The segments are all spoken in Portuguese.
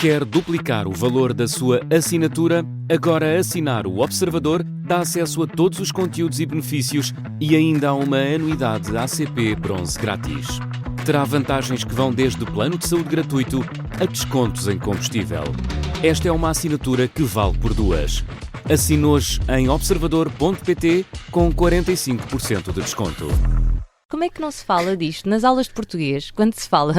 Quer duplicar o valor da sua assinatura? Agora assinar o Observador dá acesso a todos os conteúdos e benefícios e ainda há uma anuidade ACP Bronze grátis. Terá vantagens que vão desde plano de saúde gratuito a descontos em combustível. Esta é uma assinatura que vale por duas. Assine hoje em observador.pt com 45% de desconto. Como é que não se fala disto nas aulas de português, quando se fala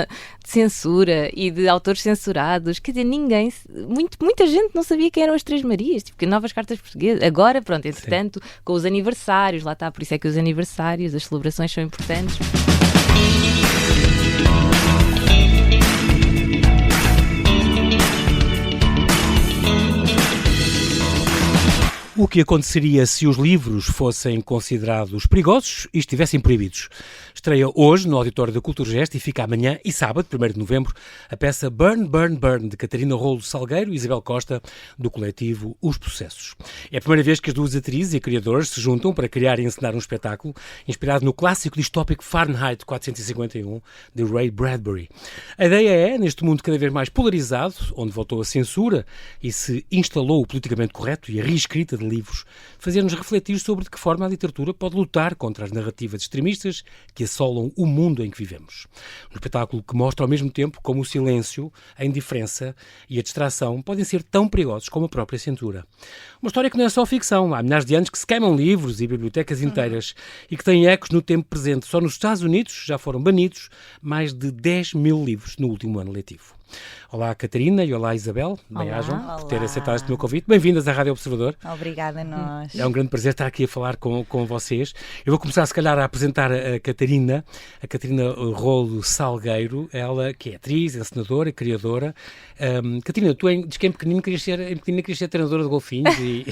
de censura e de autores censurados? Quer dizer, muita gente não sabia quem eram as Três Marias, tipo, que novas cartas portuguesas. Agora, pronto, entretanto, com os aniversários, lá está, por isso é que os aniversários, as celebrações são importantes. O que aconteceria se os livros fossem considerados perigosos e estivessem proibidos? Estreia hoje no Auditório da Culturgest e fica amanhã e sábado, 1º de novembro, a peça Burn, Burn, Burn, de Catarina Rolo Salgueiro e Isabel Costa, do coletivo Os Processos. É a primeira vez que as duas atrizes e criadoras se juntam para criar e encenar um espetáculo inspirado no clássico distópico Fahrenheit 451, de Ray Bradbury. A ideia é, neste mundo cada vez mais polarizado, onde voltou a censura e se instalou o politicamente correto e a reescrita de livros, fazer-nos refletir sobre de que forma a literatura pode lutar contra as narrativas extremistas que assolam o mundo em que vivemos. Um espetáculo que mostra ao mesmo tempo como o silêncio, a indiferença e a distração podem ser tão perigosos como a própria censura. Uma história que não é só ficção. Há milhares de anos que se queimam livros e bibliotecas inteiras e que têm ecos no tempo presente. Só nos Estados Unidos já foram banidos mais de 10 mil livros no último ano letivo. Olá, Catarina, e olá, Isabel. Bem-ajam por terem aceitado este meu convite. Bem-vindas à Rádio Observador. Obrigada a nós. É um grande prazer estar aqui a falar com vocês. Eu vou começar, se calhar, a apresentar a Catarina Rolo Salgueiro, ela que é atriz, encenadora, criadora. Catarina, tu diz que em pequenina querias ser treinadora de golfinhos e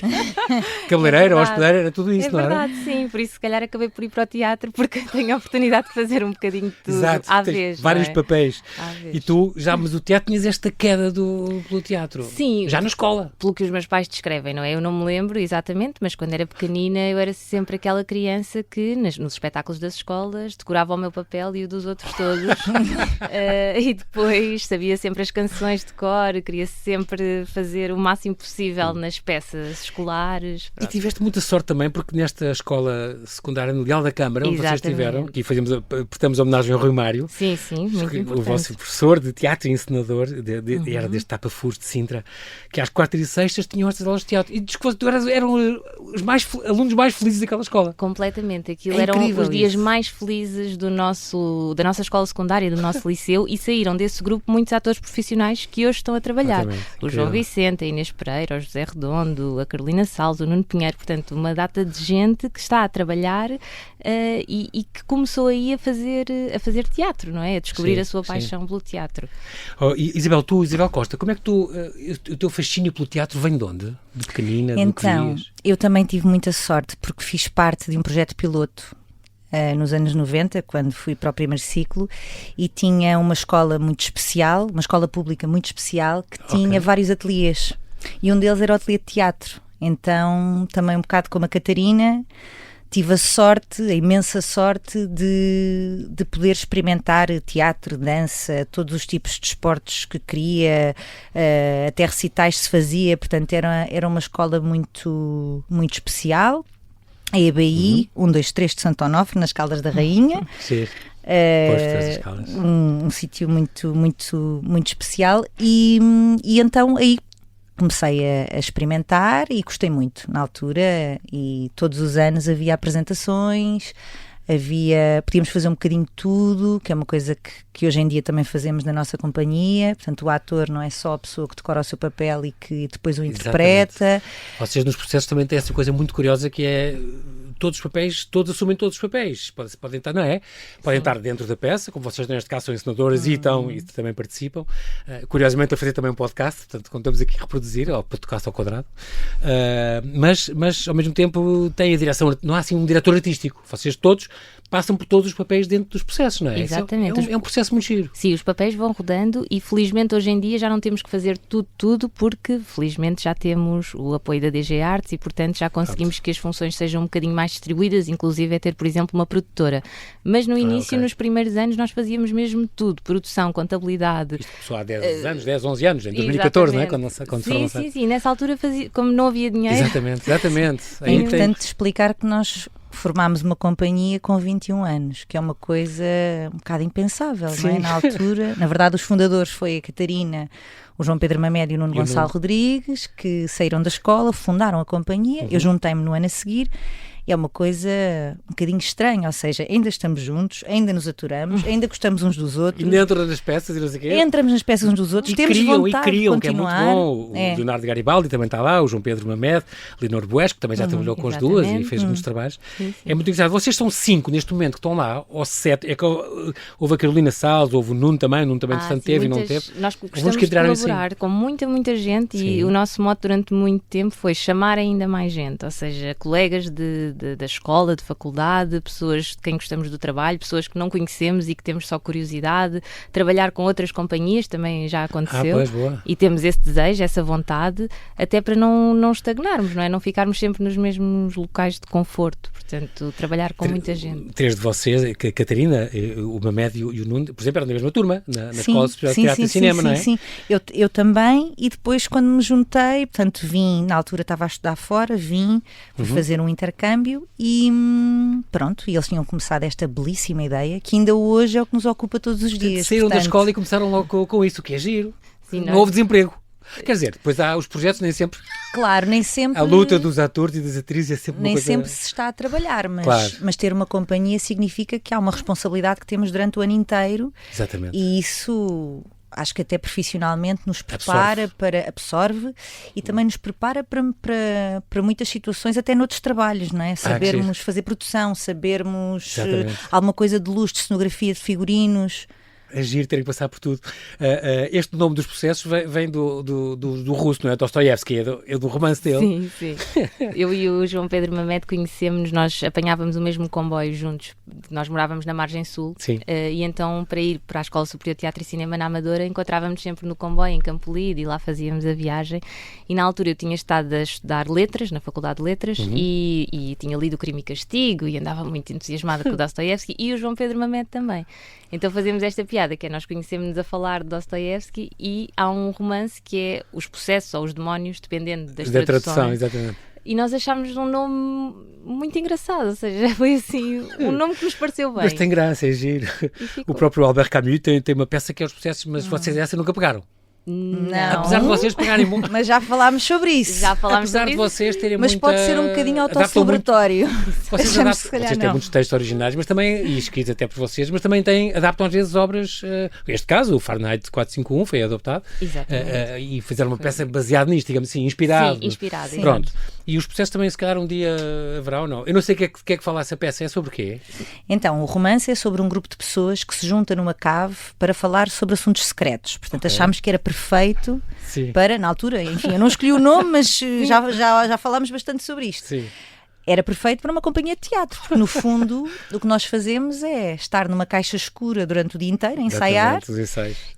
cabeleireira, hospedeira, era tudo isso, não era? É verdade, sim. Por isso, se calhar, acabei por ir para o teatro, porque tenho a oportunidade de fazer um bocadinho de tudo. Exato, à vez. Vários papéis. À vez. E tu, mas o teatro, tinhas esta queda pelo teatro. Sim. Já na escola. Pelo que os meus pais descrevem, não é? Eu não me lembro exatamente, mas quando era pequenina eu era sempre aquela criança que nos espetáculos das escolas decorava o meu papel e o dos outros todos. E depois sabia sempre as canções de cor, queria sempre fazer o máximo possível nas peças escolares. Pronto. E tiveste muita sorte também, porque nesta escola secundária no Leal da Câmara, onde vocês estiveram, aqui prestamos homenagem ao Rui Mário. Sim, muito importante. O vosso professor de teatro e encenador, era deste Tapa-Furos de Sintra, que às quartas e sextas tinham estas aulas de teatro. E diz que eram os alunos mais felizes daquela escola. Completamente. Aquilo eram os dias mais felizes da nossa escola secundária, do nosso liceu, e saíram desse grupo muitos atores profissionais que hoje estão a trabalhar. O João Vicente, a Inês Pereira, o José Redondo, a Carolina Salles, o Nuno Pinheiro. Portanto, uma data de gente que está a trabalhar e que começou aí a fazer teatro, não é? A descobrir a sua paixão pelo teatro. Isabel Costa, como é que o teu fascínio pelo teatro vem de onde? De pequenina? Então, eu também tive muita sorte porque fiz parte de um projeto piloto nos anos 90, quando fui para o primeiro ciclo, e tinha uma escola muito especial, uma escola pública muito especial, que tinha vários ateliês, e um deles era o ateliê de teatro. Então, também um bocado como a Catarina, tive a imensa sorte de poder experimentar teatro, dança, todos os tipos de esportes que queria, até recitais se fazia, portanto era uma escola muito, muito especial. A EBI, 123 de Santo Onofre, nas Caldas da Rainha. Sim. Um sítio muito, muito, muito especial, e então aí comecei a experimentar e gostei muito na altura, e todos os anos havia apresentações, podíamos fazer um bocadinho de tudo, que é uma coisa que hoje em dia também fazemos na nossa companhia. Portanto, o ator não é só a pessoa que decora o seu papel e que depois o interpreta. Exatamente. Vocês nos processos também têm essa coisa muito curiosa, que é todos assumem todos os papéis. Podem estar, não é? Podem estar dentro da peça, como vocês neste caso são encenadoras e também participam. Curiosamente a fazer também um podcast, portanto contamos aqui a reproduzir, ou podcast ao quadrado. Mas ao mesmo tempo tem a direção, não há assim um diretor artístico. Vocês todos passam por todos os papéis dentro dos processos, não é? Exatamente. É um processo muito giro. Sim, os papéis vão rodando e felizmente hoje em dia já não temos que fazer tudo porque felizmente já temos o apoio da DG Artes e portanto já conseguimos que as funções sejam um bocadinho mais mais distribuídas, inclusive é ter, por exemplo, uma produtora. Mas no início, nos primeiros anos, nós fazíamos mesmo tudo, produção, contabilidade. Isto começou há 10 anos, 10, 11 anos, em 2014, não é? Quando foram lançados. Sim, nessa altura, como não havia dinheiro... Exatamente. É importante explicar que nós formámos uma companhia com 21 anos, que é uma coisa um bocado impensável, não é? Na altura, na verdade, os fundadores foi a Catarina, o João Pedro Mamed e o Nuno Gonçalo Rodrigues, que saíram da escola, fundaram a companhia, eu juntei-me no ano a seguir. É uma coisa um bocadinho estranha, ou seja, ainda estamos juntos, ainda nos aturamos, ainda gostamos uns dos outros. E entram nas peças e não sei o quê. Entramos nas peças uns dos outros, temos vontade de continuar. Que é muito bom. O Leonardo Garibaldi também está lá, o João Pedro Mamed, Leonor Buesco, que também já trabalhou com as duas e fez muitos trabalhos. Sim. É muito engraçado. Vocês são 5 neste momento que estão lá, ou 7. É que houve a Carolina Salles, houve o Nuno também, portanto teve e não teve. Nós gostamos de colaborar com muita gente e o nosso mote durante muito tempo foi chamar ainda mais gente, ou seja, colegas da escola, de faculdade, pessoas de quem gostamos do trabalho, pessoas que não conhecemos e que temos só curiosidade, trabalhar com outras companhias também já aconteceu. E temos esse desejo, essa vontade, até para não estagnarmos, não é? Não ficarmos sempre nos mesmos locais de conforto, portanto, trabalhar com muita gente. 3 de vocês, a Catarina, o Mamed e o Nuno, por exemplo, eram da mesma turma, na Escola Superior de Teatro e Cinema, não é? Sim, eu também, e depois quando me juntei, portanto vim, na altura estava a estudar fora, fui fazer um intercâmbio e pronto, e eles tinham começado esta belíssima ideia, que ainda hoje é o que nos ocupa todos os dias. Saíram da escola e começaram logo com isso, o que é giro. Sim, não houve desemprego. Quer dizer, depois há os projetos, nem sempre... Claro, nem sempre... A luta dos atores e das atrizes é sempre uma nem coisa... sempre se está a trabalhar, mas ter uma companhia significa que há uma responsabilidade que temos durante o ano inteiro. Exatamente. E isso... acho que até profissionalmente nos prepara absorve e também nos prepara para muitas situações, até noutros trabalhos, não é? Sabermos fazer produção, sabermos alguma coisa de luz, de cenografia, de figurinos. Agir, terem que passar por tudo. Este nome dos processos vem do russo, não é? Dostoiévski, é do romance dele. Sim. Eu e o João Pedro Mamed conhecemos-nos, nós apanhávamos o mesmo comboio juntos. Nós morávamos na margem sul. E então, para ir para a Escola Superior de Teatro e Cinema na Amadora, encontrávamos sempre no comboio, em Campolide, e lá fazíamos a viagem. E na altura eu tinha estado a estudar letras, na Faculdade de Letras, e tinha lido o Crime e Castigo, e andava muito entusiasmada com o Dostoiévski, e o João Pedro Mamed também. Então fazemos esta piada, que é nós conhecemos-nos a falar de Dostoiévski, e há um romance que é Os Possessos ou Os Demónios, dependendo das traduções. Da tradução, exatamente. E nós achámos um nome muito engraçado, ou seja, foi assim, um nome que nos pareceu bem. Mas tem graça, é giro. O próprio Albert Camus tem uma peça que é Os Possessos, mas vocês essa nunca pegaram. Não. Apesar de vocês pegarem muito. Mas já falámos sobre isso. Apesar de vocês terem mas muita... pode ser um bocadinho autocelebratório. Vocês têm muitos textos originais, mas também, e escritos até por vocês, mas também adaptam às vezes obras. Neste caso, o Fahrenheit 451 foi adaptado. E fizeram uma peça baseada nisto, digamos assim, inspirado. Sim, inspirado. Pronto. E os processos também, se calhar, um dia haverá ou não? Eu não sei o que é que fala essa peça. É sobre o quê? Então, o romance é sobre um grupo de pessoas que se junta numa cave para falar sobre assuntos secretos. Portanto, achámos que era perfeito para, na altura, enfim, eu não escolhi o nome, mas já falámos bastante sobre isto. Sim. Era perfeito para uma companhia de teatro, porque no fundo o que nós fazemos é estar numa caixa escura durante o dia inteiro, a ensaiar,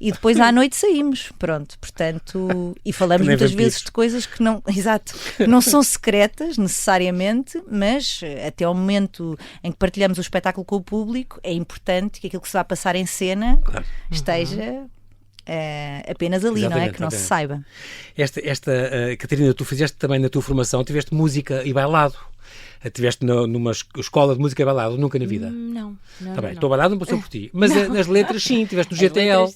e depois à noite saímos, pronto, portanto, e falamos muitas vezes de coisas que não são secretas necessariamente, mas até ao momento em que partilhamos o espetáculo com o público, é importante que aquilo que se vai passar em cena esteja... apenas ali, não é? Que não se saiba. Catarina, tu fizeste também na tua formação, tiveste música e bailado. Estiveste numa escola de música e bailado, nunca na vida? Não. Tá bem, estou bailado, não passou por ti. Mas nas letras, sim, estiveste no GTL.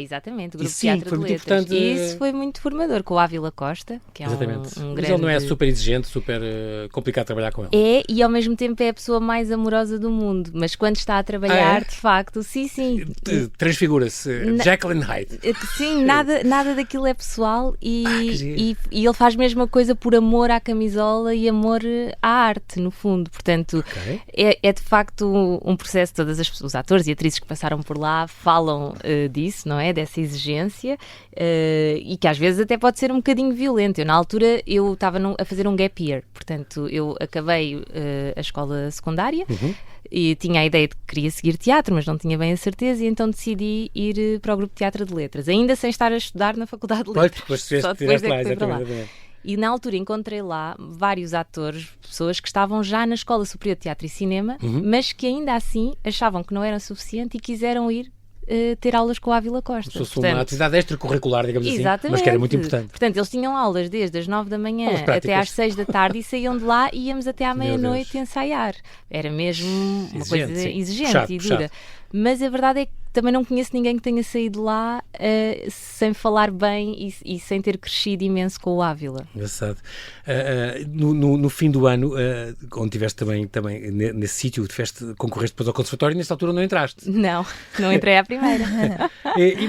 Exatamente, o Grupo de Teatro de Letras. Importante... Isso foi muito formador, com o Ávila Costa, que é um grande... Mas ele não é super exigente, super complicado trabalhar com ele. É, e ao mesmo tempo é a pessoa mais amorosa do mundo, mas quando está a trabalhar, de facto, sim. Transfigura-se, Jekyll Hyde. Sim, nada daquilo é pessoal e ele faz mesmo a coisa por amor à camisola e amor à arte, no fundo. Portanto, é de facto um processo. Todos os atores e atrizes que passaram por lá falam disso, não é? Dessa exigência e que às vezes até pode ser um bocadinho violento. Na altura eu estava a fazer um gap year, portanto eu acabei a escola secundária e tinha a ideia de que queria seguir teatro, mas não tinha bem a certeza, e então decidi ir para o Grupo de Teatro de Letras, ainda sem estar a estudar na Faculdade de Letras. Só depois de lá, exatamente. E na altura encontrei lá vários atores, pessoas que estavam já na Escola Superior de Teatro e Cinema, mas que ainda assim achavam que não era suficiente e quiseram ir ter aulas com a Ávila Costa. Portanto, uma atividade extracurricular, digamos exatamente. Assim, mas que era muito importante. Portanto, eles tinham aulas desde as 9 da manhã até às 6 da tarde e saíam de lá e íamos até à meia-noite ensaiar. Era mesmo uma coisa exigente e dura. Puxado. Mas a verdade é que também não conheço ninguém que tenha saído lá sem falar bem e sem ter crescido imenso com o Ávila. Engraçado. No fim do ano, onde estiveste também nesse sítio, concorreste depois ao conservatório e nessa altura não entraste. Não entrei à primeira.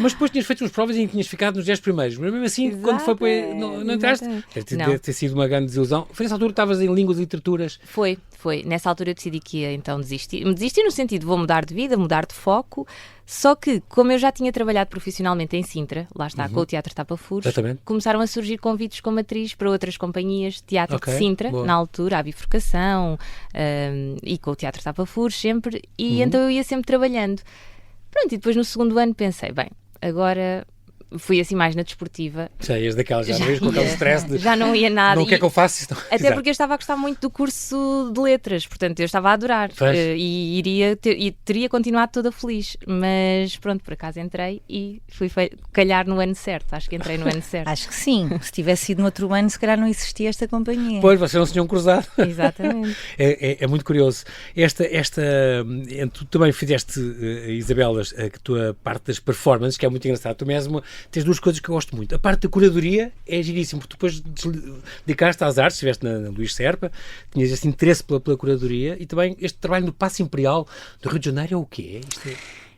Mas depois tinhas feito umas provas em que tinhas ficado nos 10 primeiros. Mas mesmo assim, quando foi para não entraste? Deve ter sido uma grande desilusão. Foi nessa altura que estavas em línguas e literaturas? Foi. Nessa altura eu decidi que ia então desistir. Desistir no sentido, vou mudar de vida, mudar de foco. Só que, como eu já tinha trabalhado profissionalmente em Sintra, lá está, com o Teatro Tapa Furos, começaram a surgir convites como atriz para outras companhias de teatro de Sintra, na altura, a Bifurcação, e com o Teatro Tapa Furos sempre, e então eu ia sempre trabalhando. Pronto, e depois no segundo ano pensei, bem, agora fui assim mais na desportiva. Já ias daquela, já não ias com aquele stress de... Já não ia nada. Não, o que é que eu faço? Até porque eu estava a gostar muito do curso de letras, portanto eu estava a adorar e teria continuado toda feliz, mas pronto, por acaso entrei e fui calhar no ano certo, acho que entrei no ano certo. Acho que sim, se tivesse sido no outro ano se calhar não existia esta companhia. Pois, vocês não se tinham cruzado. Exatamente. É muito curioso. Tu também fizeste, Isabela, a tua parte das performances, que é muito engraçado. Tu mesmo tens duas coisas que eu gosto muito. A parte da curadoria é giríssimo, porque depois dedicaste às artes, estiveste na Luís Serpa, tinhas esse interesse pela curadoria e também este trabalho no Paço Imperial do Rio de Janeiro é o quê?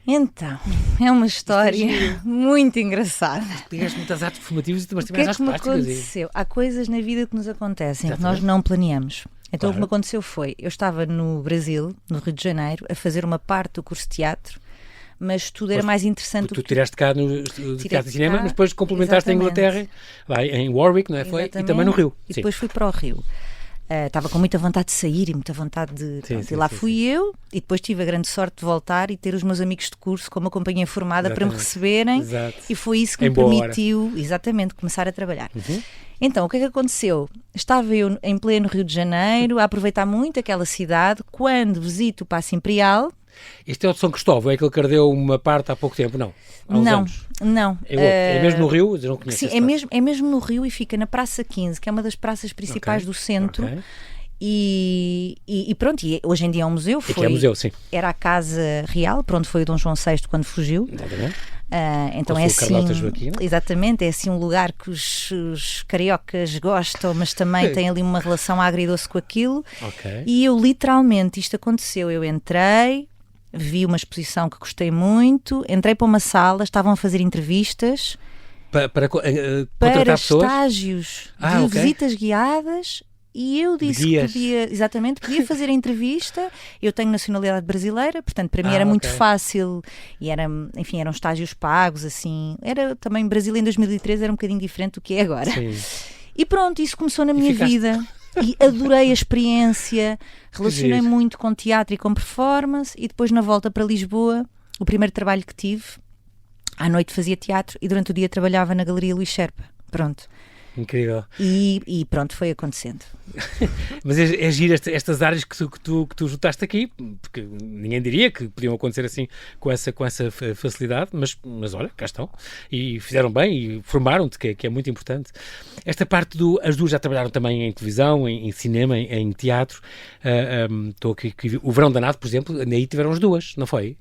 Então, é uma história muito engraçada. Ligaste muitas artes performativas e mas também às artes plásticas. O que aconteceu? Há coisas na vida que nos acontecem que nós não planeamos. Então o que me aconteceu foi, eu estava no Brasil, no Rio de Janeiro, a fazer uma parte do curso de teatro, mas tudo era mais interessante. Tu tiraste cá no Teatro e Cinema, mas depois complementaste em Inglaterra, em Warwick, não é? Foi? E também no Rio. E depois fui para o Rio. Estava com muita vontade de sair e muita vontade de... e lá fui eu, e depois tive a grande sorte de voltar e ter os meus amigos de curso com uma companhia formada para me receberem. Exato. E foi isso que me permitiu, começar a trabalhar. Então, o que é que aconteceu? Estava eu em pleno Rio de Janeiro, a aproveitar muito aquela cidade, quando visito o Paço Imperial. Este é o de São Cristóvão, é aquele que ardeu uma parte há pouco tempo, não? Há uns anos. Não. É mesmo no Rio? Eu não conheço. Sim, é mesmo no Rio e fica na Praça 15, que é uma das praças principais do centro. E pronto, e hoje em dia é um museu. É museu, sim. Era a Casa Real, para onde foi o Dom João VI quando fugiu. Então é assim, exatamente, é assim um lugar que os cariocas gostam, mas também tem ali uma relação agridoce com aquilo. E eu literalmente, isto aconteceu, eu entrei, vi uma exposição que gostei muito, entrei para uma sala, estavam a fazer entrevistas para estágios de visitas guiadas. E eu disse que podia fazer a entrevista. Eu tenho nacionalidade brasileira, portanto para mim era muito fácil e eram estágios pagos, assim. Era também Brasil em 2013 era um bocadinho diferente do que é agora. Sim. E pronto, isso começou na minha vida. E adorei a experiência, relacionei muito com teatro e com performance, e depois na volta para Lisboa, o primeiro trabalho que tive, à noite fazia teatro e durante o dia trabalhava na Galeria Luís Serpa. Pronto. Incrível. E pronto, foi acontecendo. Mas é giro estas áreas que tu juntaste aqui, porque ninguém diria que podiam acontecer assim com essa facilidade, mas olha, cá estão. E fizeram bem e formaram-te, que é muito importante. Esta parte as duas já trabalharam também em televisão, em cinema, em teatro. Estou aqui, o Verão Danado, por exemplo, aí tiveram as duas, não foi?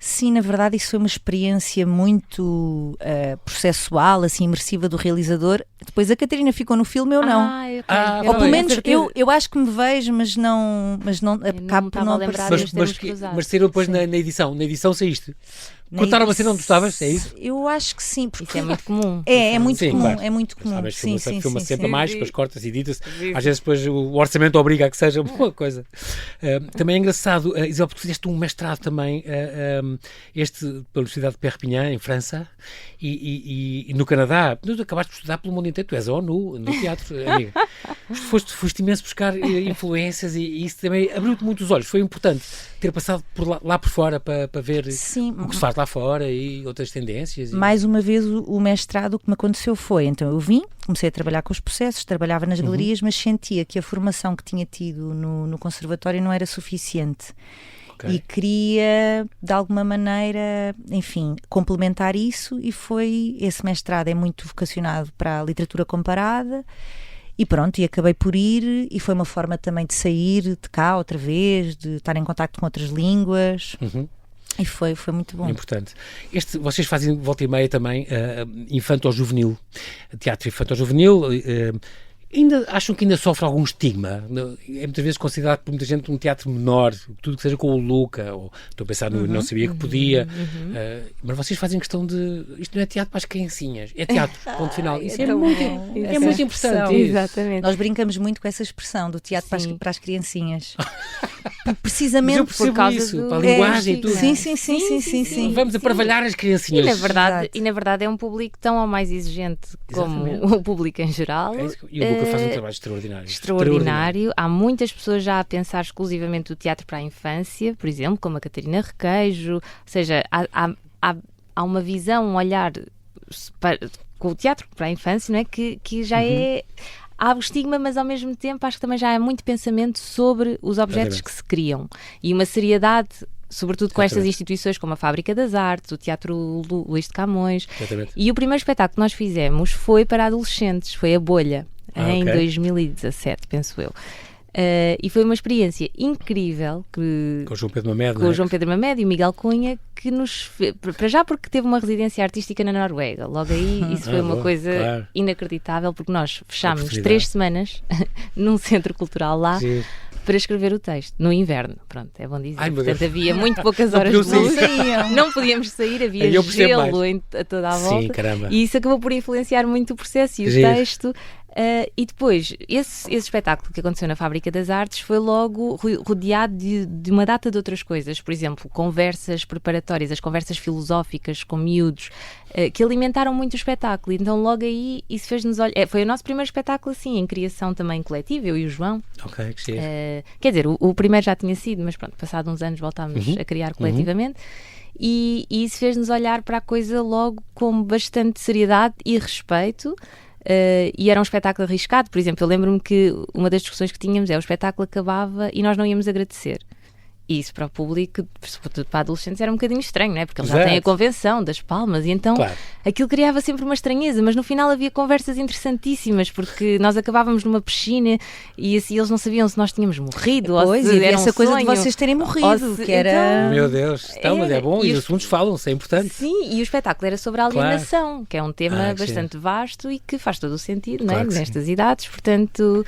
Sim, na verdade isso foi uma experiência muito processual, assim, imersiva do realizador. Depois a Catarina ficou no filme, eu não. Ou pelo menos eu acho que me vejo, mas não acabo por não aparecer. Mas saíram depois na edição. Na edição saíste? Contaram uma cena onde tu estavas, é isso? Eu acho que sim, porque isso é muito comum. É muito comum, claro. É muito comum. Sabes, filma sempre mais, depois corta-se e edita-se. Às vezes depois o orçamento obriga a que seja uma coisa. Também é engraçado, Isabel, porque fizeste um mestrado também, pela Universidade de Perpignan, em França, e no Canadá. Tu acabaste de estudar pelo mundo inteiro, tu és ONU, no teatro, amiga. Foste imenso buscar influências e isso também abriu-te muito os olhos. Foi importante ter passado lá por fora para ver o que se faz lá fora e outras tendências? Mais uma vez, o mestrado, o que me aconteceu foi, então eu vim, comecei a trabalhar com os processos, trabalhava nas galerias, mas sentia que a formação que tinha tido no conservatório não era suficiente. Okay. E queria, de alguma maneira, enfim, complementar isso, e foi, esse mestrado é muito vocacionado para a literatura comparada, e pronto, e acabei por ir, e foi uma forma também de sair de cá outra vez, de estar em contacto com outras línguas, e foi muito bom. Importante. Vocês fazem, volta e meia também, infanto-juvenil, teatro infanto-juvenil, ainda acham que ainda sofre algum estigma? É muitas vezes considerado por muita gente um teatro menor, tudo que seja com o Luca, ou estou a pensar no Não Sabia Que Podia, mas vocês fazem questão de, isto não é teatro para as criancinhas, é teatro, ponto final. Isso é muito importante. Exatamente. Nós brincamos muito com essa expressão do teatro para as criancinhas. Precisamente por causa isso, para a linguagem e tudo. Sim. Vamos aparvalhar as criancinhas. E na verdade é um público tão ou mais exigente como o público em geral. E o Luca faz um trabalho extraordinário. Há muitas pessoas já a pensar exclusivamente o teatro para a infância, por exemplo, como a Catarina Requeijo. Ou seja, há uma visão, um olhar com o teatro para a infância, não é? Que já é... Há o estigma, mas ao mesmo tempo acho que também já há muito pensamento sobre os objetos que se criam. E uma seriedade, sobretudo com estas instituições como a Fábrica das Artes, o Teatro Luís de Camões. E o primeiro espetáculo que nós fizemos foi para adolescentes, foi a Bolha, em 2017, penso eu. E foi uma experiência incrível com o João Pedro Mamed, com o João Pedro Mamed e o Miguel Cunha, que nos fez, para já porque teve uma residência artística na Noruega, logo aí isso foi uma coisa inacreditável, porque nós fechámos 3 semanas num centro cultural lá para escrever o texto, no inverno, pronto, é bom dizer. Portanto, havia muito poucas horas de luz, não podíamos sair, havia gelo a toda a volta. Sim, caramba. E isso acabou por influenciar muito o processo e o texto. E depois, esse espetáculo que aconteceu na Fábrica das Artes foi logo rodeado de uma data de outras coisas, por exemplo, conversas preparatórias, as conversas filosóficas com miúdos, que alimentaram muito o espetáculo. Então logo aí isso fez-nos olhar, foi o nosso primeiro espetáculo assim, em criação também coletiva, eu e o João. Quer dizer, o primeiro já tinha sido, mas pronto, passados uns anos voltámos a criar coletivamente. E isso fez-nos olhar para a coisa logo com bastante seriedade e respeito. E era um espetáculo arriscado, por exemplo, eu lembro-me que uma das discussões que tínhamos o espetáculo acabava e nós não íamos agradecer. E isso para o público, sobretudo para adolescentes, era um bocadinho estranho, não é? Porque eles já têm a convenção das palmas e então aquilo criava sempre uma estranheza, mas no final havia conversas interessantíssimas, porque nós acabávamos numa piscina e assim eles não sabiam se nós tínhamos morrido ou se era essa coisa de vocês terem morrido, que era... Então, meu Deus, mas é bom e os assuntos falam-se, é importante. Sim, e o espetáculo era sobre a alienação, que é um tema bastante vasto e que faz todo o sentido, não é? Nestas idades, portanto...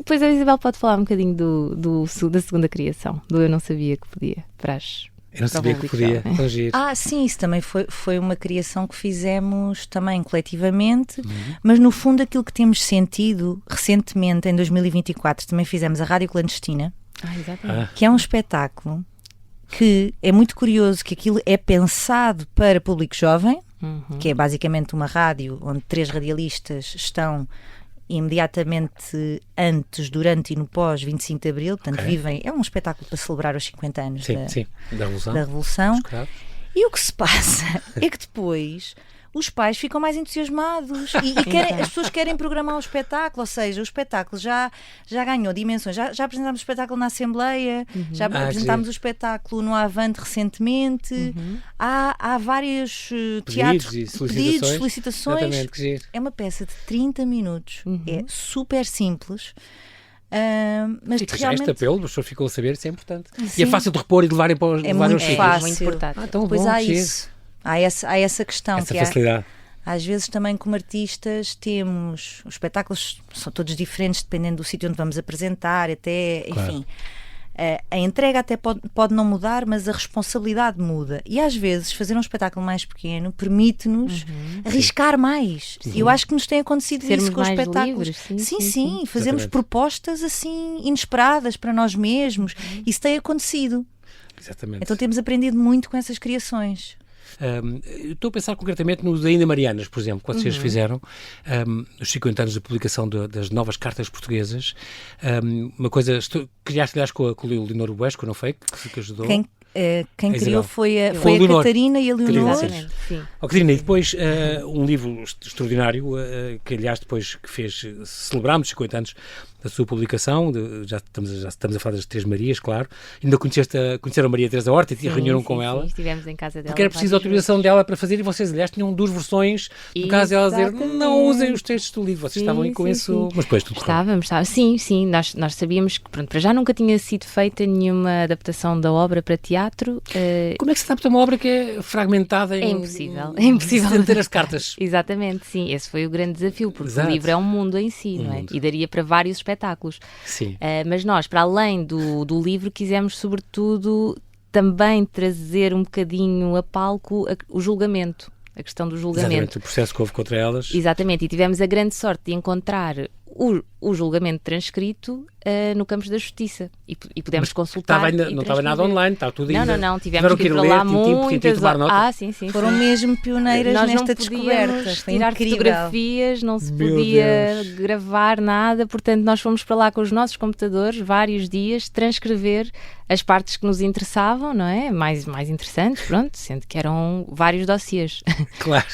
Pois a Isabel pode falar um bocadinho da segunda criação, do Eu Não Sabia Que Podia, Eu não sabia que podia. Sim, isso também foi uma criação que fizemos também coletivamente, mas no fundo aquilo que temos sentido recentemente, em 2024, também fizemos a Rádio Clandestina, que é um espetáculo que é muito curioso, que aquilo é pensado para público jovem, que é basicamente uma rádio onde 3 radialistas estão imediatamente antes, durante e no pós 25 de Abril, portanto vivem, é um espetáculo para celebrar os 50 anos da Revolução. E o que se passa é que depois os pais ficam mais entusiasmados e as pessoas querem programar o espetáculo, ou seja, o espetáculo já ganhou dimensões, já apresentámos o espetáculo na Assembleia, já apresentámos o espetáculo no Avante recentemente, há vários pedidos, solicitações. É uma peça de 30 minutos, é super simples. Mas e realmente... este apelo, as pessoas ficam a saber, isso é importante. E é fácil de repor e de levarem para os sítios. É muito importante. Pois há isso. Há essa questão. Essa facilidade. Às vezes também como artistas temos... Os espetáculos são todos diferentes dependendo do sítio onde vamos apresentar, até, enfim... A entrega até pode não mudar, mas a responsabilidade muda. E às vezes fazer um espetáculo mais pequeno permite-nos arriscar mais. E eu acho que nos tem acontecido isso com os espetáculos. Livres, sim. Fazemos propostas assim inesperadas para nós mesmos. Isso tem acontecido. Exatamente. Então temos aprendido muito com essas criações. Estou a pensar concretamente nos Ainda Marianas, por exemplo, que vocês fizeram, os 50 anos da publicação das novas cartas portuguesas. Uma coisa, criaste aliás com o Leonor Buesco, não foi? Que ajudou. Quem criou foi a Catarina e a Leonor. Sim. Catarina, e depois um livro extraordinário, que aliás depois que fez, celebramos 50 anos da sua publicação, já estamos a falar das Três Marias, claro. Ainda conheceram a Maria Teresa Horta e reuniram com ela. Sim, estivemos em casa dela. Porque era preciso a autorização dela para fazer, e vocês, aliás, tinham duas versões, no caso ela dizer, não usem os textos do livro, vocês estavam aí com isso, mas depois tudo Estávamos, sim, nós sabíamos que, pronto, para já nunca tinha sido feita nenhuma adaptação da obra para teatro. Como é que se adapta uma obra que é fragmentada em... É impossível. Centenas de cartas. Exatamente, sim, esse foi o grande desafio, porque Exato. o livro é um mundo em si, não é? E daria para vários espetáculos. Sim. Mas nós, para além do livro, quisemos sobretudo também trazer um bocadinho a palco o julgamento, a questão do julgamento. Exatamente, o processo que houve contra elas. Exatamente, e tivemos a grande sorte de encontrar o julgamento transcrito no Campos da Justiça e pudemos consultar. Não estava nada online, estava tudo ainda. Não, tivemos que ir para lá muitas horas. Sim. Foram mesmo pioneiras nesta descoberta. Foi tirar incrível. Fotografias, não se podia gravar nada, portanto nós fomos para lá com os nossos computadores vários dias, transcrever as partes que nos interessavam, não é? Mais interessantes, pronto, sendo que eram vários dossiês. Claro.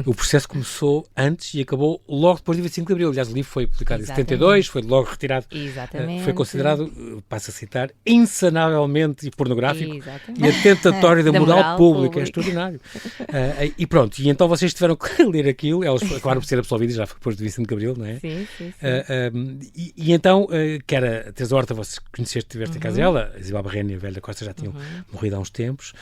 O processo começou antes e acabou logo depois do 25 de Abril. Aliás, o livro foi publicado em 72, foi logo retirado. Exatamente. Foi considerado, passo a citar, insanavelmente pornográfico e atentatório da moral pública. É extraordinário. E pronto, e então vocês tiveram que ler aquilo, elas acabaram por ser absolvidas, já foi depois do 25 de Abril, não é? Sim. E então, que era a Teresa Horta, vocês conheceste, tiveste em casa dela, a Isabel Barreno e a Velha Costa já tinham morrido há uns tempos,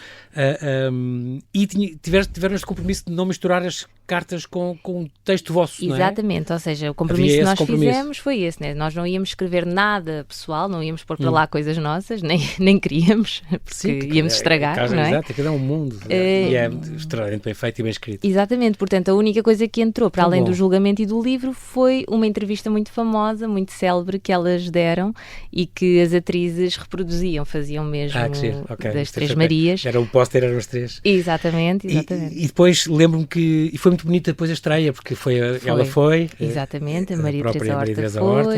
e tiveram este compromisso de não misturar as cartas com um texto vosso, não é? Exatamente, ou seja, o compromisso que nós fizemos foi esse, né? Nós não íamos escrever nada pessoal, não íamos pôr para lá coisas nossas, nem queríamos, porque íamos estragar, não é? Exato, cada um mundo, e é extremamente bem feito e bem escrito. Exatamente, portanto, a única coisa que entrou, para além do julgamento e do livro, foi uma entrevista muito famosa, muito célebre, que elas deram e que as atrizes reproduziam, faziam mesmo das Três Marias. Era o póster, eram as três. Exatamente. E depois lembro-me que, e foi muito bonita depois a estreia, porque ela foi. Exatamente, a Maria Teresa Horta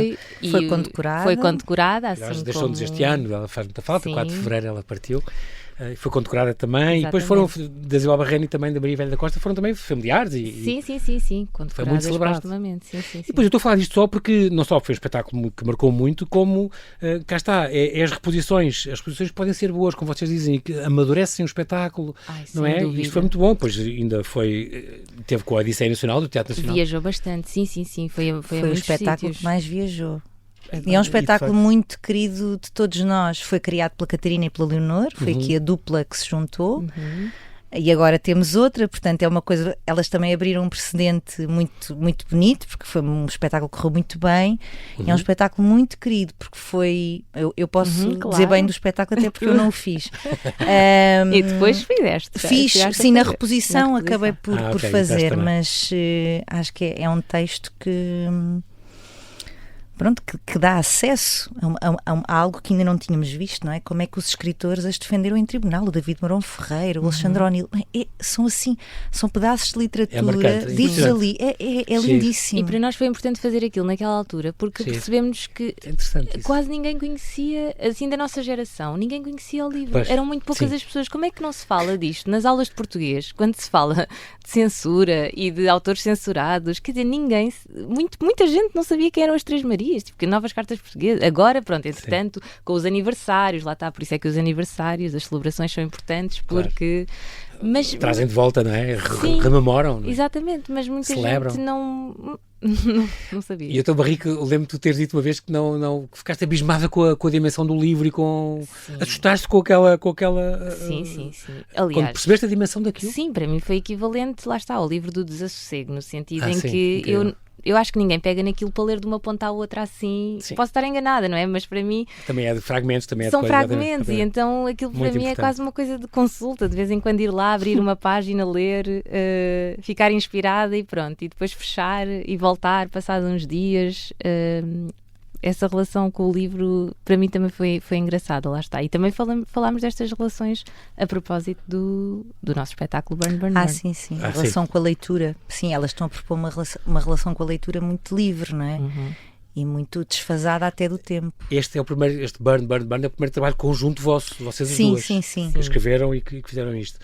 foi condecorada. Foi condecorada, assim deixou-nos este ano, ela faz muita falta, 4 de fevereiro ela partiu. E foi condecorada também. Exatamente. E depois foram da Isabel Barreno e também da Maria Velha da Costa, foram também familiares. Sim, foi muito celebrado. Sim. E depois eu estou a falar disto só porque não só foi um espetáculo que marcou muito, como cá está, as reposições. As reposições podem ser boas, como vocês dizem, que amadurecem o espetáculo, não é? E isto foi muito bom, pois ainda teve com a Odisseia Nacional do Teatro Nacional. Viajou bastante, sim. Foi o espetáculo que mais viajou. E é um espetáculo muito querido de todos nós. Foi criado pela Catarina e pela Leonor, foi aqui a dupla que se juntou. E agora temos outra, portanto é uma coisa, elas também abriram um precedente muito, muito bonito, porque foi um espetáculo que correu muito bem, e é um espetáculo muito querido, porque foi, eu posso dizer bem do espetáculo até porque eu não o fiz. E depois fizeste. Fiz, sim, na reposição acabei por fazer, mas acho que é um texto que... Pronto, que dá acesso a algo que ainda não tínhamos visto, não é? Como é que os escritores as defenderam em tribunal, o David Mourão Ferreira, o Alexandre O'Neill, são assim, são pedaços de literatura, ditos ali, é lindíssimo. E para nós foi importante fazer aquilo naquela altura, porque percebemos que quase ninguém conhecia, assim da nossa geração, ninguém conhecia o livro, eram muito poucas as pessoas. Como é que não se fala disto nas aulas de português, quando se fala de censura e de autores censurados? Quer dizer, muita gente não sabia quem eram as Três Marias, tipo, novas cartas portuguesas. Agora, pronto, entretanto, com os aniversários, lá está, por isso é que os aniversários, as celebrações são importantes, porque... Mas, trazem de volta, não é? Rememoram, não é? Exatamente, mas muita gente não sabia. E eu estou barrico, lembro-me de tu teres dito uma vez que que ficaste abismada com a dimensão do livro e assustaste com aquela... Sim. Aliás, quando percebeste a dimensão daquilo? Sim, para mim foi equivalente, lá está, ao livro do Desassossego, no sentido em que eu acho que ninguém pega naquilo para ler de uma ponta à outra assim. Sim. Posso estar enganada, não é? Mas para mim... Também é de fragmentos, também é de são fragmentos, e então aquilo para mim é quase uma coisa de consulta. De vez em quando ir lá, abrir uma página, ler, ficar inspirada e pronto. E depois fechar e voltar, passados uns dias... Essa relação com o livro para mim também foi engraçada, lá está. E também falámos destas relações a propósito do nosso espetáculo Burn, Burn, Burn. Sim. A relação com a leitura. Sim, elas estão a propor uma relação com a leitura muito livre, não é? e muito desfasada até do tempo. Este Burn é o primeiro trabalho conjunto vosso, vocês as duas. Sim. Que escreveram e que fizeram isto.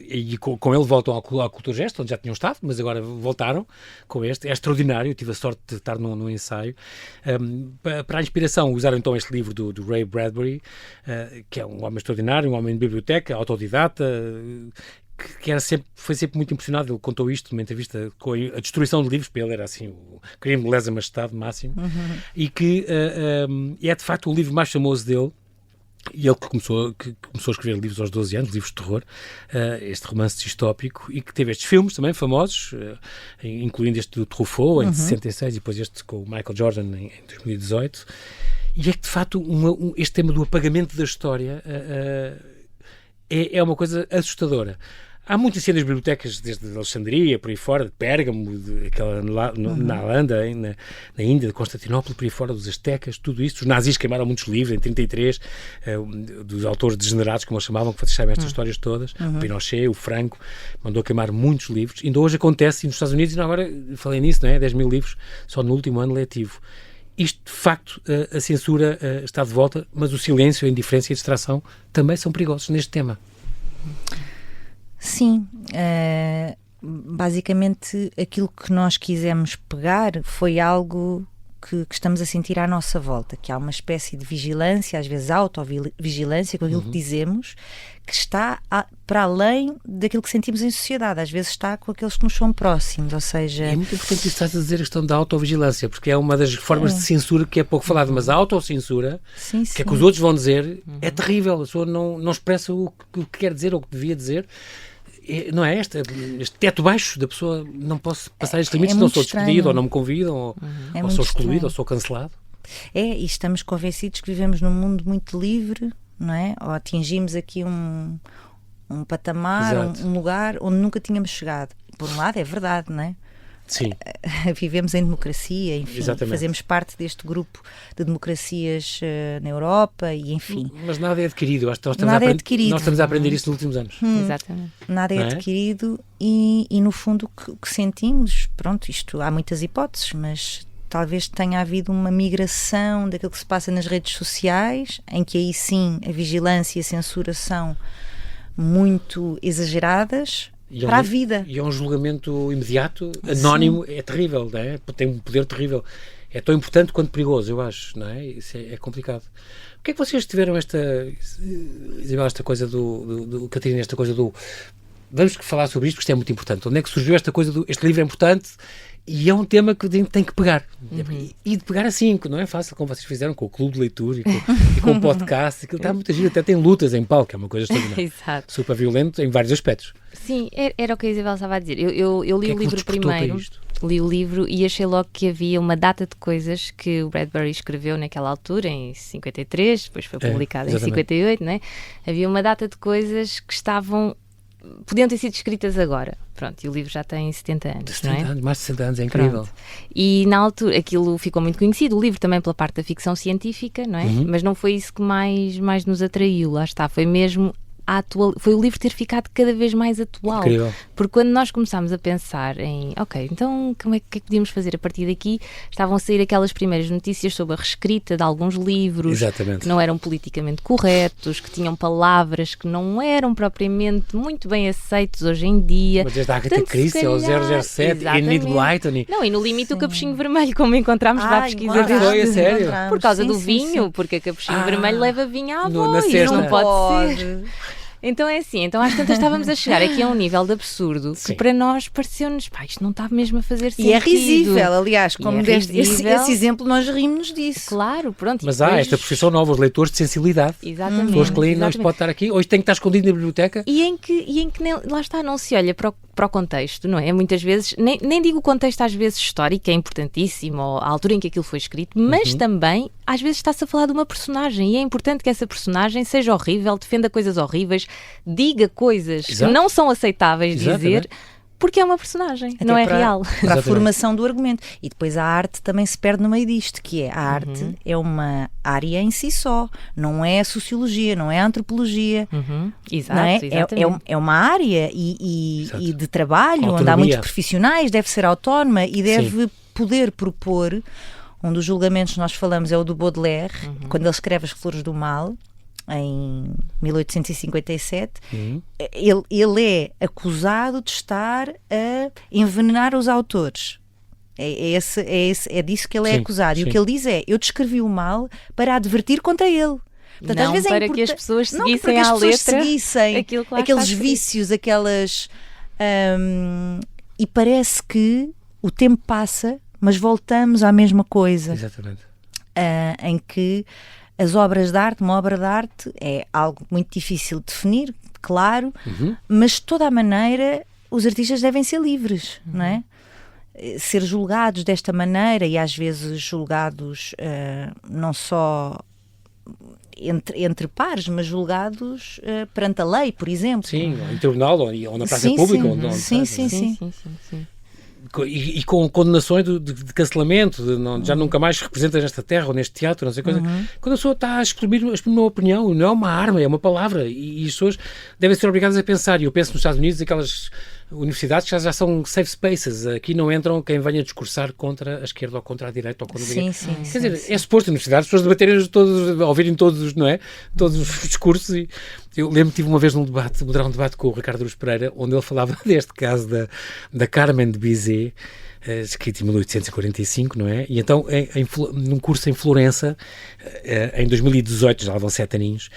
E com ele voltam ao Cultura Gesto, onde já tinham estado, mas agora voltaram com este. É extraordinário, eu tive a sorte de estar num ensaio. Para a inspiração, usaram então este livro do Ray Bradbury, que é um homem extraordinário, um homem de biblioteca, autodidata, que foi sempre muito impressionado. Ele contou isto numa entrevista com a destruição de livros, para ele era assim o crime de lesa majestade máximo, e que é de facto o livro mais famoso dele. E ele que começou a escrever livros aos 12 anos, livros de terror, este romance distópico, e que teve estes filmes também famosos, incluindo este do Truffaut em 66 e depois este com o Michael Jordan em 2018. E é que de facto este tema do apagamento da história é uma coisa assustadora. Há muitas cenas de bibliotecas, desde Alexandria, por aí fora, de Pérgamo, na Holanda, na Índia, de Constantinopla, por aí fora, dos Aztecas, tudo isso. Os nazis queimaram muitos livros, em 33, dos autores degenerados, como eles chamavam, que sabem estas histórias todas. O Pinochet, o Franco, mandou queimar muitos livros. Ainda hoje acontece nos Estados Unidos, e agora falei nisso, não é? 10 mil livros só no último ano letivo. Isto, de facto, a censura está de volta, mas o silêncio, a indiferença e a distração também são perigosos neste tema. Sim, basicamente aquilo que nós quisemos pegar foi algo que estamos a sentir à nossa volta, que há uma espécie de vigilância, às vezes autovigilância com aquilo que dizemos, que está para além daquilo que sentimos em sociedade, às vezes está com aqueles que nos são próximos, ou seja... É muito importante isso que estás a dizer, a questão da autovigilância, porque é uma das formas de censura que é pouco falada, mas a autocensura, que é que os outros vão dizer, é terrível, a pessoa não expressa o que quer dizer ou o que devia dizer. Não é este teto baixo da pessoa, não posso passar estes limites, não sou despedido, ou não me convidam, ou sou excluído, ou sou cancelado. E estamos convencidos que vivemos num mundo muito livre, não é? Ou atingimos aqui um patamar, um lugar onde nunca tínhamos chegado. Por um lado é verdade, não é? Sim. Vivemos em democracia, enfim, fazemos parte deste grupo de democracias na Europa e enfim. Mas nada é adquirido, acho que nós estamos a aprender isso nos últimos anos. Exatamente. Nada é adquirido e no fundo o que sentimos, pronto, isto há muitas hipóteses, mas talvez tenha havido uma migração daquilo que se passa nas redes sociais, em que aí sim a vigilância e a censura são muito exageradas, para a vida. E é um julgamento imediato, anónimo, é terrível, não é? Tem um poder terrível. É tão importante quanto perigoso, eu acho, não é? Isso é complicado. O que é que vocês tiveram esta coisa Catarina, esta coisa do... Vamos falar sobre isto, porque isto é muito importante. Onde é que surgiu esta coisa este livro é importante e é um tema que tem que pegar. E de pegar assim, não é fácil, como vocês fizeram com o clube de leitura e com o podcast. Aquilo está muito giro, até tem lutas em palco, é uma coisa extraordinária. Exato. Super violento em vários aspectos. Sim, era o que a Isabel estava a dizer. Eu li o livro primeiro, li o livro e achei logo que havia uma data de coisas que o Bradbury escreveu naquela altura, em 53, depois foi publicado em 58, né? Havia uma data de coisas que podiam ter sido escritas agora. Pronto, e o livro já tem 70 anos, 70 anos, mais de 60 anos, é incrível. Pronto. E na altura aquilo ficou muito conhecido, o livro também pela parte da ficção científica, não é? Mas não foi isso que mais nos atraiu, lá está, foi mesmo foi o livro ter ficado cada vez mais atual. Incrível. Porque quando nós começámos a pensar em, então o que é que podíamos fazer a partir daqui, estavam a sair aquelas primeiras notícias sobre a reescrita de alguns livros. Exatamente. Que não eram politicamente corretos, que tinham palavras que não eram propriamente muito bem aceitos hoje em dia. Mas desde a Agatha Christie ao 007, Enid Blyton. Não, e no limite o Capuchinho Vermelho, como encontramos na pesquisa deste. Foi a sério? Por causa do vinho, porque a Capuchinho Vermelho leva vinho à avó e não pode ser. Então é assim, às tantas estávamos a chegar aqui a um nível de absurdo que para nós pareceu-nos, isto não está mesmo a fazer sentido. E é risível, aliás, como deste esse exemplo, nós rimos disso. Claro, pronto. Mas há esta profissão nova, os leitores de sensibilidade. Exatamente. Pessoas que leem, não, isto pode estar aqui, ou isto tem que estar escondido na biblioteca. E em que lá está, não se olha para o contexto, não é? Muitas vezes, nem digo o contexto às vezes histórico, que é importantíssimo, ou a altura em que aquilo foi escrito, mas também, às vezes está-se a falar de uma personagem, e é importante que essa personagem seja horrível, defenda coisas horríveis, diga coisas que não são aceitáveis dizer, porque é uma personagem, até não é real. Para a formação do argumento. E depois a arte também se perde no meio disto, que é a arte é uma área em si só, não é a sociologia, não é a antropologia. Exato, não é? É uma área e de trabalho, onde há muitos profissionais, deve ser autónoma e deve poder propor. Um dos julgamentos que nós falamos é o do Baudelaire, quando ele escreve As Flores do Mal, em 1857. Ele é acusado de estar a envenenar os autores. É disso que ele é acusado. E o que ele diz é: eu descrevi o mal para advertir contra ele. Portanto, não às vezes para que as pessoas seguissem à letra aqueles vícios, aquelas... e parece que o tempo passa, mas voltamos à mesma coisa. Exatamente. Em que as obras de arte, uma obra de arte é algo muito difícil de definir, claro, mas de toda a maneira os artistas devem ser livres, não é? Ser julgados desta maneira, e às vezes julgados não só entre pares, mas julgados perante a lei, por exemplo. Sim, em tribunal ou na praça pública. Sim. E com condenações de cancelamento, já nunca mais representas nesta terra ou neste teatro, não sei coisa. Quando a pessoa está a exprimir uma opinião, não é uma arma, é uma palavra, e as pessoas devem ser obrigadas a pensar. E eu penso nos Estados Unidos, aquelas universidades que já são safe spaces. Aqui não entram quem venha discursar contra a esquerda ou contra a direita ou contra a direita. Quer dizer, é suposto nas universidades as pessoas debaterem todos, ouvirem todos, não é? Todos os discursos. E eu lembro que tive uma vez moderar um debate com o Ricardo Aruz Pereira, onde ele falava deste caso da Carmen de Bizet, escrito em 1845, não é? E então, num curso em Florença, em 2018, já lá vão 7 aninhos,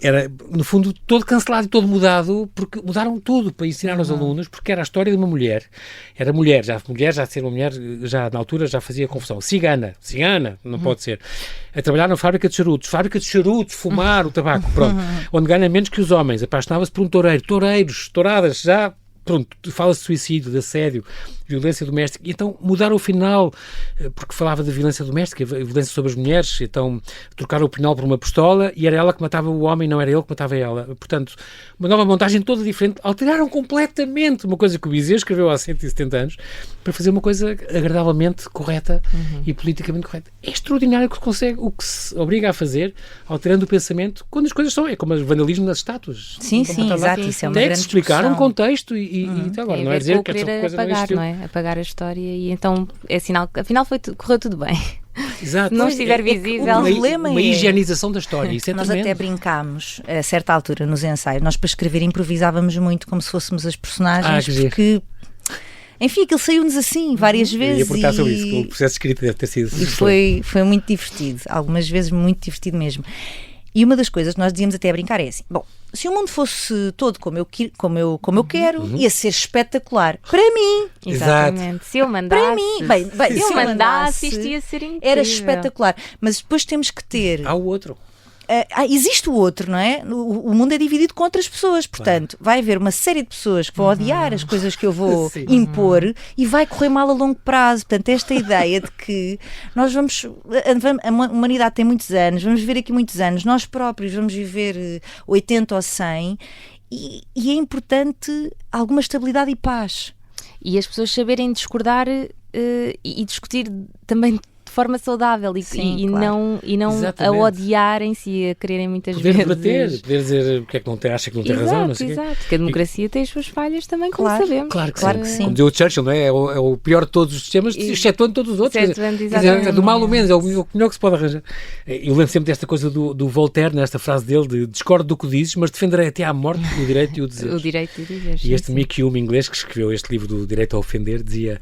era, no fundo, todo cancelado e todo mudado, porque mudaram tudo para ensinar aos alunos, porque era a história de uma mulher. Era mulher, já ser uma mulher, já na altura já fazia confusão. Cigana, não pode ser. A trabalhar na fábrica de charutos, fumar o tabaco, pronto. Onde ganha menos que os homens. Apaixonava-se por um toureiro. Touradas, já... Pronto, fala-se de suicídio, de assédio, violência doméstica. E então mudaram o final, porque falava de violência doméstica, violência sobre as mulheres. Então trocaram o punhal por uma pistola e era ela que matava o homem, não era ele que matava ela. Portanto, uma nova montagem toda diferente. Alteraram completamente uma coisa que o Bizet escreveu há 170 anos para fazer uma coisa agradavelmente correta e politicamente correta. É extraordinário o que se obriga a fazer, alterando o pensamento, quando as coisas são... É como o vandalismo nas estátuas. Sim, exato. Isso é uma grande discussão. Tem que se explicar um contexto e então, agora, não é dizer que essa coisa apagar, não é? Apagar a história, e então é sinal que afinal correu tudo bem. Exato. Se não estiver visível. O problema uma higienização da história. Isso é nós tremendo. Até brincámos, a certa altura, nos ensaios, nós para escrever improvisávamos muito como se fôssemos as personagens, porque... Enfim, aquilo saiu-nos assim várias vezes. Eu ia perguntar sobre isso, o processo de escrita deve ter sido... E foi muito divertido, algumas vezes muito divertido mesmo. E uma das coisas que nós dizíamos até a brincar é assim: bom, se o mundo fosse todo como eu quero, ia ser espetacular. Para mim. Exatamente. Se eu mandasse. Para mim. Bem, se eu mandasse, isto ia ser incrível. Era espetacular. Mas depois temos que ter... Há o outro. Existe o outro, não é? O mundo é dividido com outras pessoas, portanto, vai haver uma série de pessoas que vão odiar as coisas que eu vou impor e vai correr mal a longo prazo. Portanto, esta ideia de que nós a humanidade tem muitos anos, vamos viver aqui muitos anos, nós próprios vamos viver 80 ou 100 e é importante alguma estabilidade e paz. E as pessoas saberem discordar e discutir também de forma saudável e não a odiarem-se e a quererem muitas vezes. Poder debater, porque é que não acha que não tem razão. Não sei exato, porque a democracia tem as suas falhas também, como sabemos. Claro que sim. Como dizia o Churchill, não é? É o pior de todos os sistemas, excetuando todos os outros. É do mal ou menos, é o melhor que se pode arranjar. Eu lembro sempre desta coisa do Voltaire, nesta frase dele, de discordo do que dizes, mas defenderei até à morte o direito de o dizer. O direito de dizer. E este Mick Hume, inglês, que escreveu este livro do Direito a Ofender, dizia: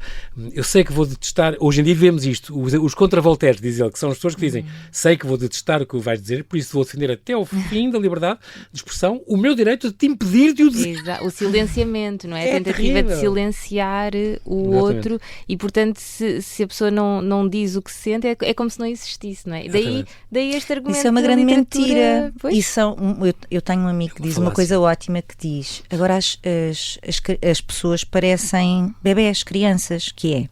eu sei que vou detestar, hoje em dia vemos isto, os contra-Voltaire, diz ele, que são as pessoas que dizem: sei que vou detestar o que vais dizer, por isso vou defender até ao fim da liberdade de expressão o meu direito de te impedir de o dizer. Exato. O silenciamento, não é? A tentativa terrível de silenciar o outro, e portanto se a pessoa não diz o que se sente, é como se não existisse, não é? Daí este argumento. Isso é uma grande mentira. Eu tenho um amigo que diz uma coisa ótima, que diz: agora as pessoas parecem bebés, crianças, que é...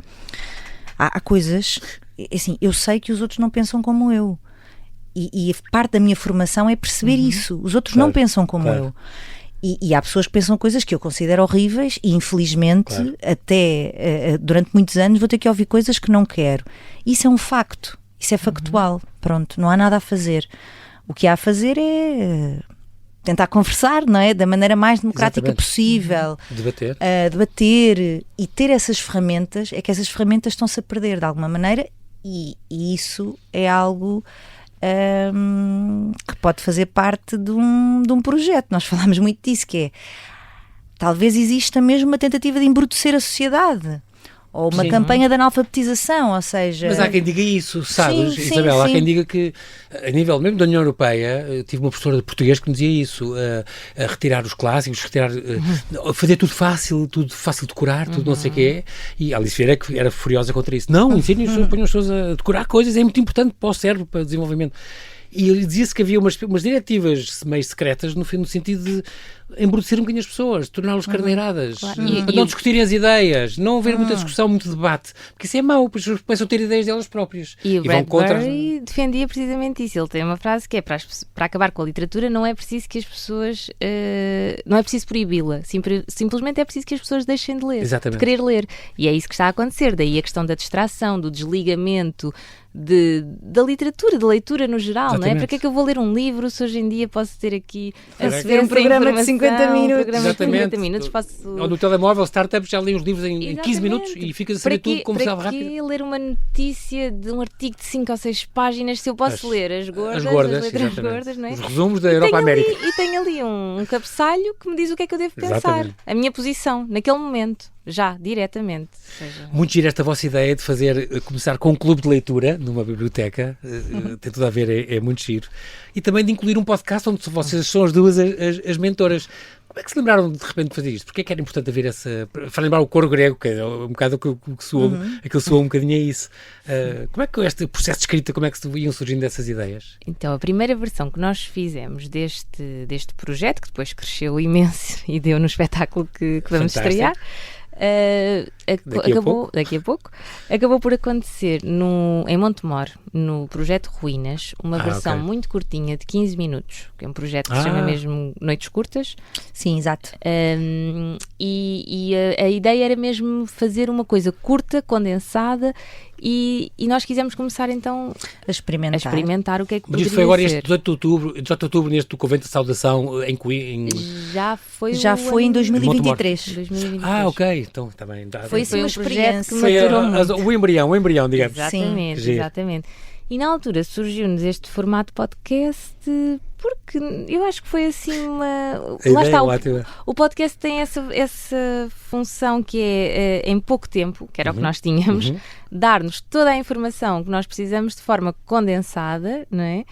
Há coisas, assim, eu sei que os outros não pensam como eu. E parte da minha formação é perceber isso. Os outros não pensam como eu. E há pessoas que pensam coisas que eu considero horríveis e, infelizmente, até durante muitos anos vou ter que ouvir coisas que não quero. Isso é um facto. Isso é factual. Pronto, não há nada a fazer. O que há a fazer é tentar conversar, não é? Da maneira mais democrática possível. Debater e ter essas ferramentas, é que essas ferramentas estão-se a perder de alguma maneira e isso é algo que pode fazer parte de um projeto. Nós falámos muito disso, que é talvez exista mesmo uma tentativa de embrutecer a sociedade. Ou uma campanha de analfabetização, ou seja... Mas há quem diga isso, sabes, Isabel? Há quem diga que, a nível mesmo da União Europeia, tive uma professora de português que me dizia isso, a retirar os clássicos, fazer tudo fácil de decorar, tudo não sei o que é, e a Alice Vieira era furiosa contra isso. Não, ensinem as pessoas a decorar coisas, é muito importante para o cérebro, para o desenvolvimento. E ele dizia-se que havia umas diretivas meio secretas no sentido de embrutecer um bocadinho as pessoas, torná-los carneiradas, para não discutirem as ideias, não haver muita discussão, muito debate, porque isso é mau, porque as pessoas começam a ter ideias delas próprias. E o Bradbury defendia precisamente isso. Ele tem uma frase que é para acabar com a literatura não é preciso que as pessoas não é preciso proibi-la, simplesmente é preciso que as pessoas deixem de ler, de querer ler. E é isso que está a acontecer, daí a questão da distração, do desligamento da literatura, da leitura no geral, não é? Para que é que eu vou ler um livro se hoje em dia posso ter aqui aceder a um programa de 50 minutos. Ou no telemóvel, startups já leem os livros em 15 minutos e ficas a saber tudo como sabe rápido. Para que ler uma notícia de um artigo de 5 ou 6 páginas se eu posso ler as gordas, letras gordas, não é? Os resumos da Europa-América. E tenho ali um cabeçalho que me diz o que é que eu devo pensar, a minha posição, naquele momento. Já, diretamente. Muito gira esta vossa ideia de começar com um clube de leitura numa biblioteca, tem tudo a ver, é muito giro. E também de incluir um podcast onde vocês são as duas as mentoras. Como é que se lembraram de repente de fazer isto? Porque é que era importante haver para lembrar o coro grego, que é um bocado o que soou, aquilo soou um bocadinho a isso. Como é que este processo de escrita, como é que iam surgindo dessas ideias? Então, a primeira versão que nós fizemos deste projeto, que depois cresceu imenso e deu no espetáculo que vamos estrear, daqui a pouco acabou por acontecer em Montemor, no projeto Ruínas, uma versão muito curtinha de 15 minutos, que é um projeto que se chama mesmo Noites Curtas. Sim, exato. E a ideia era mesmo fazer uma coisa curta, condensada, e nós quisemos começar então a experimentar o que é que poderia ser. Mas isso foi agora este 18 de outubro neste Convento de Saudação em Já foi em 2023. Ok, então também foi uma experiência que maturou muito. O embrião, digamos. Exatamente. E na altura surgiu-nos este formato podcast porque eu acho que foi assim lá está, o podcast tem essa função que é em pouco tempo, que era o que nós tínhamos, dar-nos toda a informação que nós precisamos de forma condensada, não é?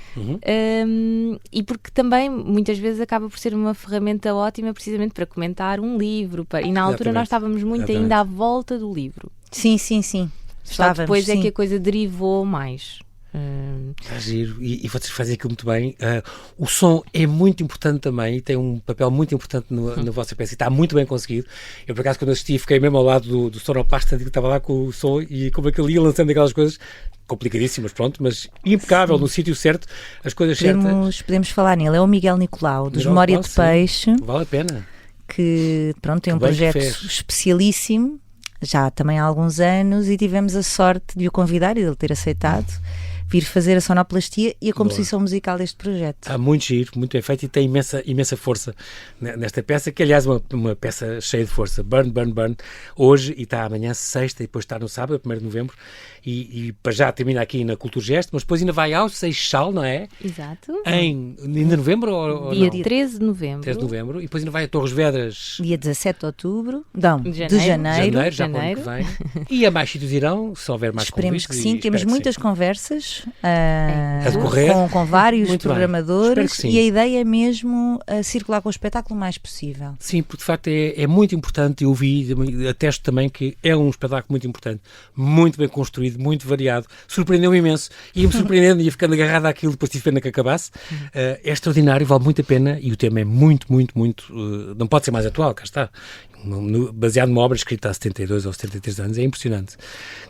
E porque também muitas vezes acaba por ser uma ferramenta ótima precisamente para comentar um livro, e na altura nós estávamos muito ainda à volta do livro. Sim. Só depois é que a coisa derivou mais. Está giro, e vocês fazem aquilo muito bem. O som é muito importante também e tem um papel muito importante na vossa peça e está muito bem conseguido. Eu, por acaso, quando assisti, fiquei mesmo ao lado do sonopasta, que estava lá com o som e como é que ele ia lançando aquelas coisas complicadíssimas, mas impecável, no sítio certo, as coisas certas. Podemos falar nele, é o Miguel Nicolau, dos Memória de Peixe. Vale a pena. Que, tem um projeto especialíssimo, já também há alguns anos, e tivemos a sorte de o convidar e de ele ter aceitado vir fazer a sonoplastia e a composição musical deste projeto. Muito giro, muito bem feito e tem imensa força nesta peça, que aliás é uma peça cheia de força. Burn, Burn, Burn, hoje e está amanhã, sexta, e depois está no sábado, 1º de novembro, e para já termina aqui na Culturgest, mas depois ainda vai ao Seixal, não é? Exato. Ainda novembro ou dia não? 13 de novembro. 13 de novembro, e depois ainda vai a Torres Vedras. Dia 17 de outubro, de janeiro. Já para o ano que vem. E a mais sítios irão, se houver mais convites. Esperemos que sim, temos muitas conversas a decorrer com vários programadores e a ideia é mesmo circular com o espetáculo o mais possível. Sim, porque de facto é muito importante, eu atesto também que é um espetáculo muito importante, muito bem construído, muito variado, surpreendeu-me imenso, ia-me surpreendendo, ia ficando agarrado àquilo, depois tive pena que acabasse. É extraordinário, vale muito a pena e o tema é muito, não pode ser mais atual, cá está, baseado numa obra escrita há 72 ou 73 anos, é impressionante.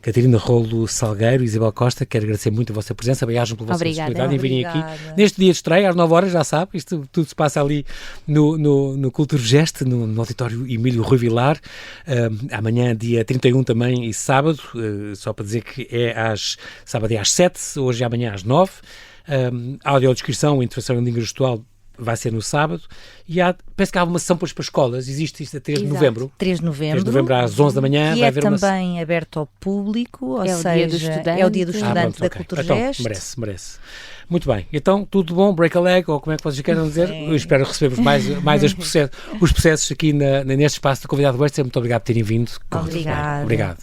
Catarina Rolo Salgueiro, Isabel Costa, quero agradecer muito a vossa presença, bem-ajam pela vossa disponibilidade em virem aqui neste dia de estreia, às 9 horas, já sabe, isto tudo se passa ali no Culturgest, no auditório Emílio Rui Vilar, amanhã dia 31 também e sábado, só para dizer que sábado é às 7, hoje e amanhã às 9, audiodescrição, interação em língua gestual, vai ser no sábado, e penso que há uma sessão para escolas, existe isto a 3 de novembro. 3 de novembro. 3 de novembro às 11 da manhã. E vai é haver também aberto ao público, ou seja, é o dia do estudante da Culturgest. Então, merece. Muito bem, então tudo bom, break a leg, ou como é que vocês querem dizer? Eu espero receber-vos mais os processos aqui neste espaço de convidado extra. Muito obrigado por terem vindo. Obrigado. Obrigado.